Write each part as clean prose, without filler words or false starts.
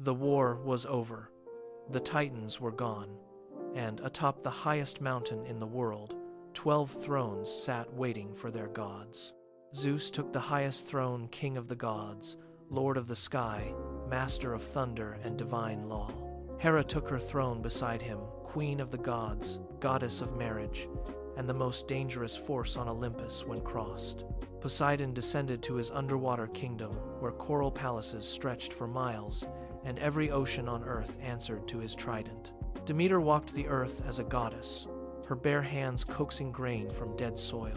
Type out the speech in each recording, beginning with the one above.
The war was over. The Titans were gone, and atop the highest mountain in the world, 12 thrones sat waiting for their gods. Zeus took the highest throne, king of the gods, lord of the sky, master of thunder and divine law. Hera took her throne beside him, queen of the gods, goddess of marriage, and the most dangerous force on Olympus when crossed. Poseidon descended to his underwater kingdom, where coral palaces stretched for miles, and every ocean on earth answered to his trident. Demeter walked the earth as a goddess, her bare hands coaxing grain from dead soil,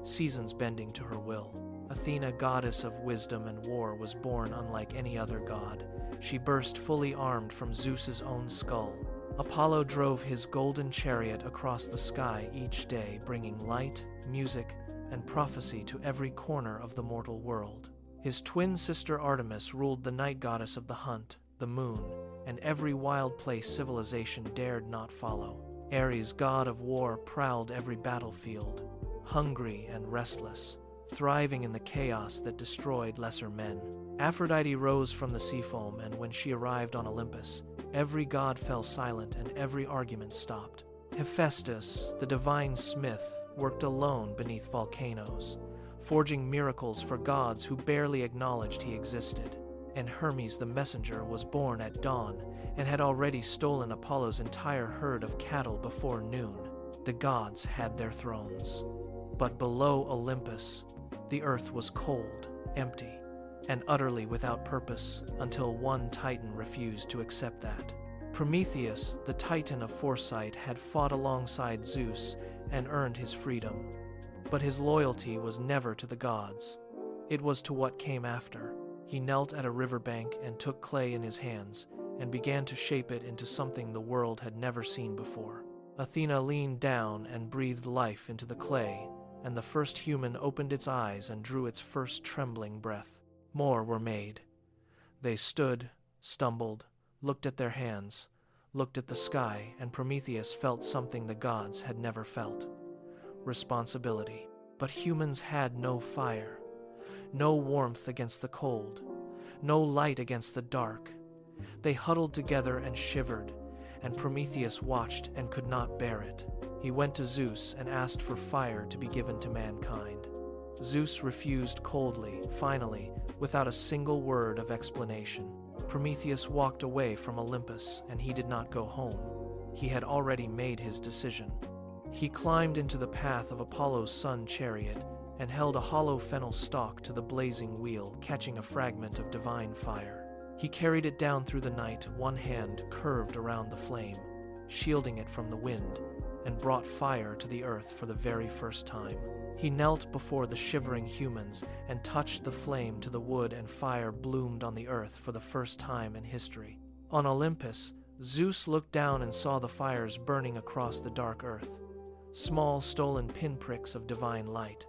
seasons bending to her will. Athena, goddess of wisdom and war, was born unlike any other god. She burst fully armed from Zeus's own skull. Apollo drove his golden chariot across the sky each day, bringing light, music, and prophecy to every corner of the mortal world. His twin sister Artemis ruled the night goddess of the hunt, the moon, and every wild place civilization dared not follow. Ares, god of war, prowled every battlefield, hungry and restless, thriving in the chaos that destroyed lesser men. Aphrodite rose from the sea foam, and when she arrived on Olympus, every god fell silent and every argument stopped. Hephaestus, the divine smith, worked alone beneath volcanoes, forging miracles for gods who barely acknowledged he existed. And Hermes the messenger was born at dawn and had already stolen Apollo's entire herd of cattle before noon. The gods had their thrones. But below Olympus, the earth was cold, empty, and utterly without purpose until one titan refused to accept that. Prometheus, the titan of foresight, had fought alongside Zeus and earned his freedom. But his loyalty was never to the gods. It was to what came after. He knelt at a riverbank and took clay in his hands and began to shape it into something the world had never seen before. Athena leaned down and breathed life into the clay, and the first human opened its eyes and drew its first trembling breath. More were made. They stood, stumbled, looked at their hands, looked at the sky, and Prometheus felt something the gods had never felt: responsibility. But humans had no fire, no warmth against the cold, no light against the dark. They huddled together and shivered, and Prometheus watched and could not bear it. He went to Zeus and asked for fire to be given to mankind. Zeus refused coldly, finally, without a single word of explanation. Prometheus walked away from Olympus, and he did not go home. He had already made his decision. He climbed into the path of Apollo's sun chariot and held a hollow fennel stalk to the blazing wheel, catching a fragment of divine fire. He carried it down through the night, one hand curved around the flame, shielding it from the wind, and brought fire to the earth for the very first time. He knelt before the shivering humans and touched the flame to the wood, and fire bloomed on the earth for the first time in history. On Olympus, Zeus looked down and saw the fires burning across the dark earth, small stolen pinpricks of divine light,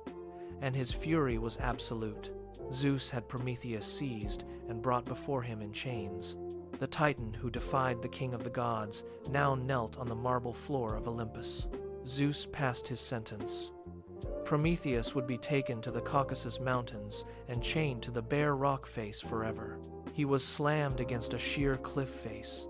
and his fury was absolute. Zeus had Prometheus seized and brought before him in chains. The Titan who defied the king of the gods now knelt on the marble floor of Olympus. Zeus passed his sentence. Prometheus would be taken to the Caucasus Mountains and chained to the bare rock face forever. He was slammed against a sheer cliff face,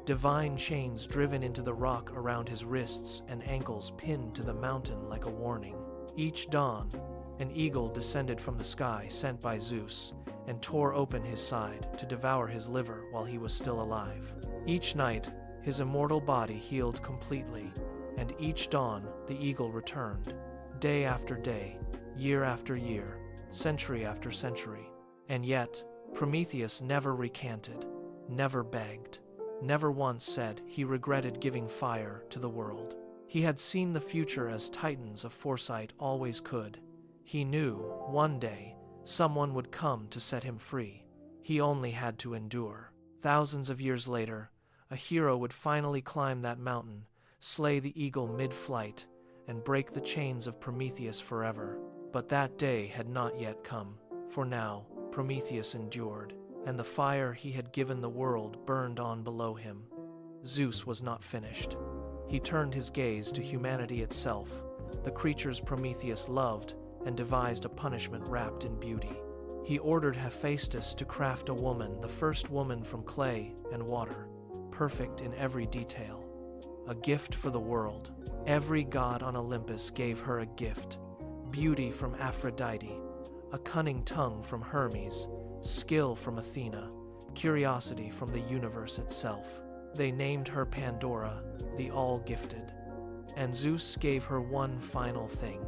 divine chains driven into the rock around his wrists and ankles pinned to the mountain like a warning. Each dawn, an eagle descended from the sky sent by Zeus and tore open his side to devour his liver while he was still alive. Each night, his immortal body healed completely, and each dawn the eagle returned, day after day, year after year, century after century. And yet, Prometheus never recanted, never begged, never once said he regretted giving fire to the world. He had seen the future as titans of foresight always could. He knew, one day, someone would come to set him free. He only had to endure. Thousands of years later, a hero would finally climb that mountain, slay the eagle mid-flight, and break the chains of Prometheus forever. But that day had not yet come, for now, Prometheus endured, and the fire he had given the world burned on below him. Zeus was not finished. He turned his gaze to humanity itself, the creatures Prometheus loved, and devised a punishment wrapped in beauty. He ordered Hephaestus to craft a woman, the first woman from clay and water, perfect in every detail, a gift for the world. Every god on Olympus gave her a gift: beauty from Aphrodite, a cunning tongue from Hermes, skill from Athena, curiosity from the universe itself. They named her Pandora, the all-gifted. And Zeus gave her one final thing: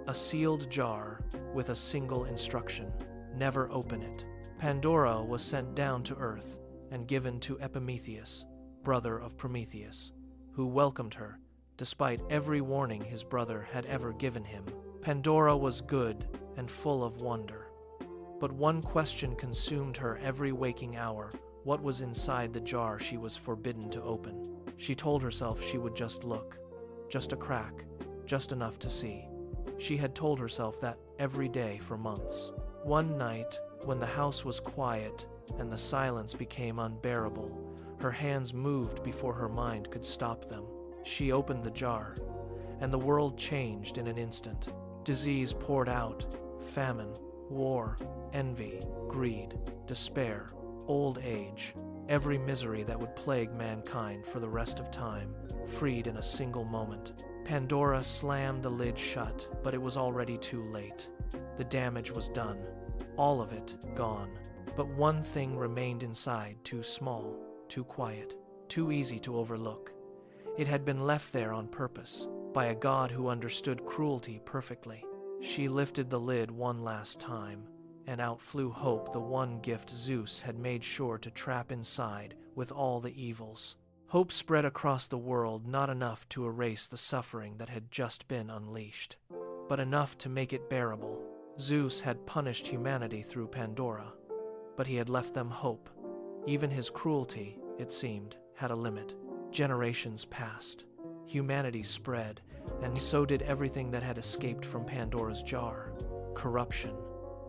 a sealed jar with a single instruction: never open it. Pandora was sent down to earth and given to Epimetheus, brother of Prometheus, who welcomed her, despite every warning his brother had ever given him. Pandora was good and full of wonder. But one question consumed her every waking hour: what was inside the jar she was forbidden to open? She told herself she would just look, just a crack, just enough to see. She had told herself that every day for months. One night, when the house was quiet and the silence became unbearable, her hands moved before her mind could stop them. She opened the jar, and the world changed in an instant. Disease poured out: famine, war, envy, greed, despair, old age, every misery that would plague mankind for the rest of time, freed in a single moment. Pandora slammed the lid shut, but it was already too late. The damage was done, all of it gone. But one thing remained inside, too small, too quiet, too easy to overlook. It had been left there on purpose, by a god who understood cruelty perfectly. She lifted the lid one last time, and out flew hope, the one gift Zeus had made sure to trap inside with all the evils. Hope spread across the world, not enough to erase the suffering that had just been unleashed, but enough to make it bearable. Zeus had punished humanity through Pandora, but he had left them hope. Even his cruelty, it seemed, had a limit. Generations passed. Humanity spread, and so did everything that had escaped from Pandora's jar: corruption,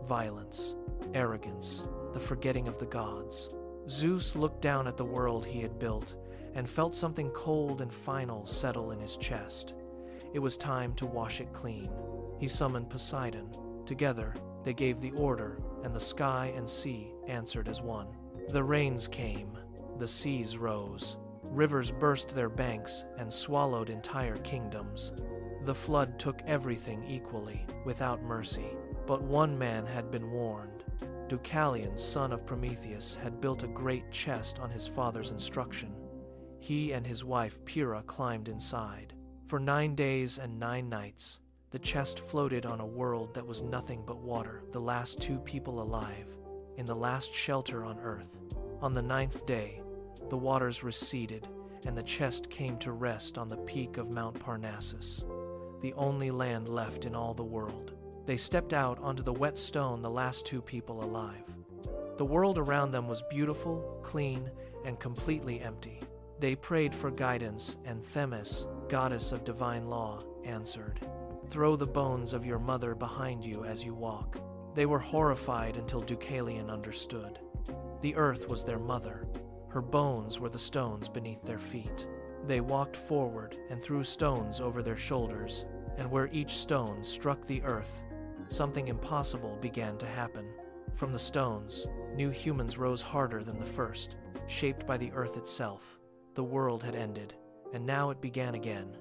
violence, arrogance, the forgetting of the gods. Zeus looked down at the world he had built and felt something cold and final settle in his chest. It was time to wash it clean. He summoned Poseidon. Together, they gave the order, and the sky and sea answered as one. The rains came, the seas rose, rivers burst their banks and swallowed entire kingdoms. The flood took everything equally, without mercy. But one man had been warned. Deucalion, son of Prometheus, had built a great chest on his father's instruction. He and his wife Pyrrha climbed inside. For 9 days and 9 nights, the chest floated on a world that was nothing but water, the last 2 people alive, in the last shelter on earth. On the 9th day, the waters receded, and the chest came to rest on the peak of Mount Parnassus, the only land left in all the world. They stepped out onto the wet stone, the last 2 people alive. The world around them was beautiful, clean, and completely empty. They prayed for guidance, and Themis, goddess of divine law, answered, "Throw the bones of your mother behind you as you walk." They were horrified until Deucalion understood. The earth was their mother. Her bones were the stones beneath their feet. They walked forward and threw stones over their shoulders, and where each stone struck the earth, something impossible began to happen. From the stones, new humans rose harder than the first, shaped by the earth itself. The world had ended, and now it began again.